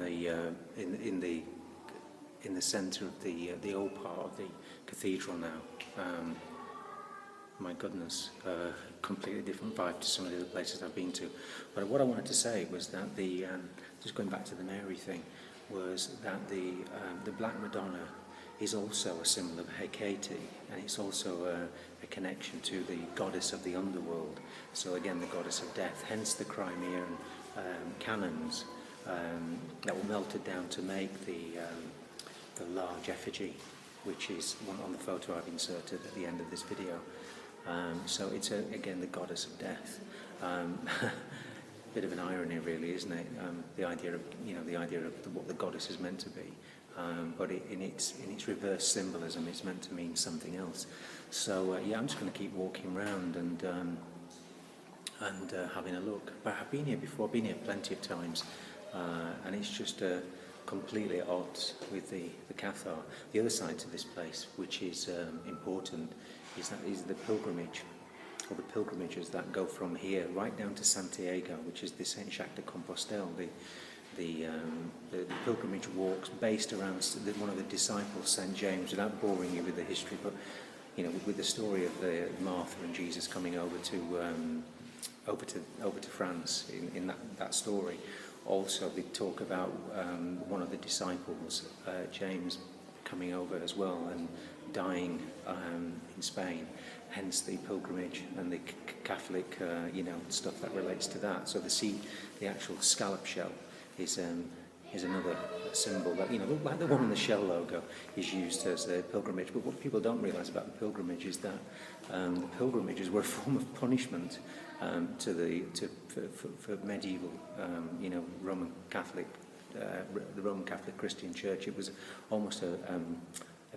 In the centre of the old part of the cathedral now. My goodness, completely different vibe to some of the other places I've been to. But what I wanted to say was that just going back to the Mary thing, was that the Black Madonna is also a symbol of Hecate, and it's also a connection to the goddess of the underworld. So again, the goddess of death. Hence the Crimean cannons that were melted down to make the large effigy, which is one on the photo I've inserted at the end of this video. So it's again the goddess of death. Bit of an irony, really, isn't it? The idea of what the goddess is meant to be, but in its reverse symbolism, it's meant to mean something else. So yeah, I'm just going to keep walking around and having a look. But I've been here before. I've been here plenty of times, and it's just completely at odds with the cathar. The other side to this place, which is important, is the pilgrimage, or the pilgrimages that go from here right down to Santiago, which is the Saint Jacques de Compostelle. The pilgrimage walks based around one of the disciples, Saint James. Without boring you with the history, but with the story of Martha and Jesus coming over to France in that story. Also, they talk about one of the disciples, James, coming over as well and dying in Spain. Hence the pilgrimage and the Catholic, stuff that relates to that. So the actual scallop shell is another symbol that, like the one in the Shell logo, is used as a pilgrimage. But what people don't realise about the pilgrimage is that the pilgrimages were a form of punishment for medieval, Roman Catholic, the Roman Catholic Christian Church. It was almost a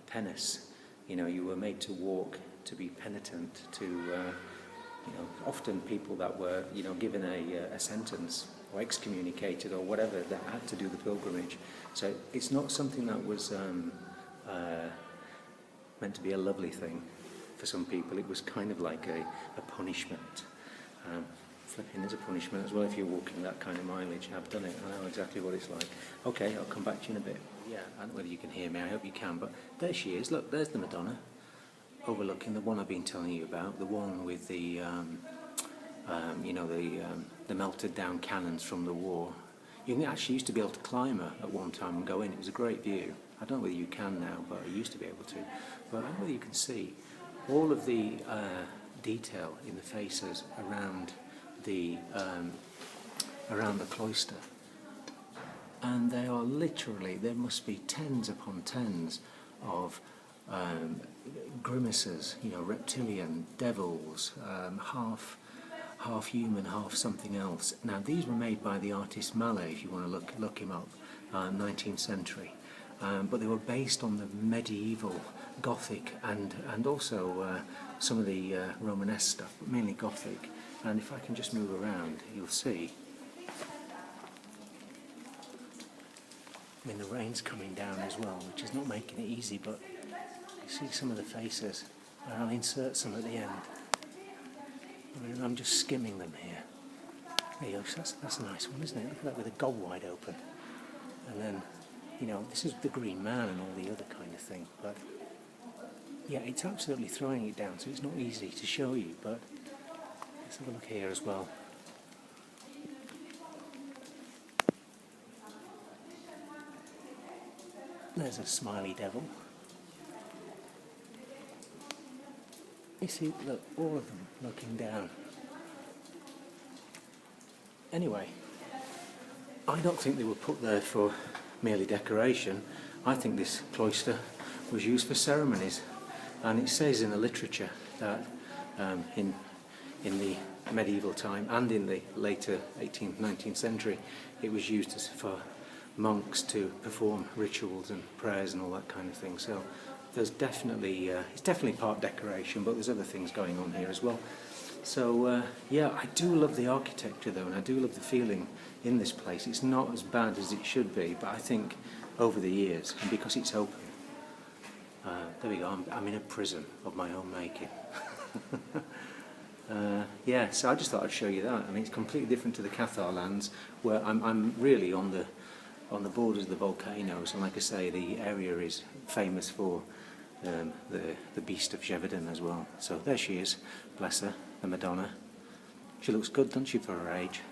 penance. You were made to walk, to be penitent, to often people that were given a sentence or excommunicated or whatever, that had to do the pilgrimage. So it's not something that was meant to be a lovely thing for some people. It was kind of like a punishment. Flipping is a punishment as well if you're walking that kind of mileage. I've done it, I know exactly what it's like. Okay, I'll come back to you in a bit. Yeah, I don't know whether you can hear me, I hope you can, but there she is. Look, there's the Madonna, overlooking the one I've been telling you about, the one with the melted down cannons from the war. You actually used to be able to climb her at one time and go in. It was a great view. I don't know whether you can now, but I used to be able to. But I don't know whether you can see all of the detail in the faces around the cloister. And they are literally, there must be tens upon tens of grimaces, reptilian, devils, half human, half something else. Now these were made by the artist Mallet, if you want to look him up, 19th century. But they were based on the medieval Gothic and also some of the Romanesque stuff, but mainly Gothic. And if I can just move around, you'll see. I mean, the rain's coming down as well, which is not making it easy, but you see some of the faces. I'll insert some at the end. I mean, I'm just skimming them here. There you go. That's a nice one, isn't it? Look at that with a gob wide open. And then, this is the Green Man and all the other kind of thing. But yeah, it's absolutely throwing it down, so it's not easy to show you. But let's have a look here as well. There's a smiley devil. You see, look, all of them looking down. Anyway, I don't think they were put there for merely decoration. I think this cloister was used for ceremonies, and it says in the literature that in the medieval time and in the later 18th, 19th century, it was used for monks to perform rituals and prayers and all that kind of thing. So there's definitely, it's definitely part decoration, but there's other things going on here as well. So yeah, I do love the architecture though, and I do love the feeling in this place. It's not as bad as it should be, but I think over the years, and because it's open, there we go, I'm in a prison of my own making. Yeah, so I just thought I'd show you that. I mean, it's completely different to the Cathar lands, where I'm really on on the borders of the volcanoes, and like I say, the area is famous for the Beast of Gévaudan as well. So there she is, bless her, the Madonna. She looks good, doesn't she, for her age?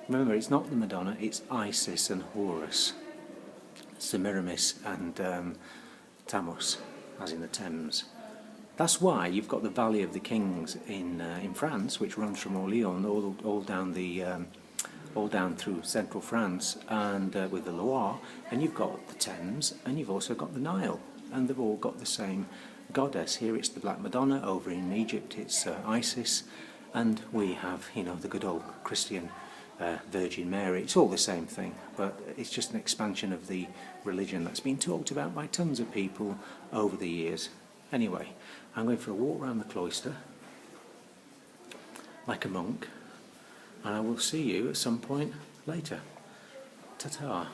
Remember, it's not the Madonna, it's Isis and Horus, Semiramis and Tammuz, as in the Thames. That's why you've got the Valley of the Kings in France, which runs from Orléans all down through central France, and with the Loire, and you've got the Thames, and you've also got the Nile, and they've all got the same goddess. Here it's the Black Madonna, over in Egypt it's Isis, and we have, you know, the good old Christian Virgin Mary. It's all the same thing, but it's just an expansion of the religion that's been talked about by tons of people over the years. Anyway, I'm going for a walk around the cloister like a monk, and I will see you at some point later. Ta-ta.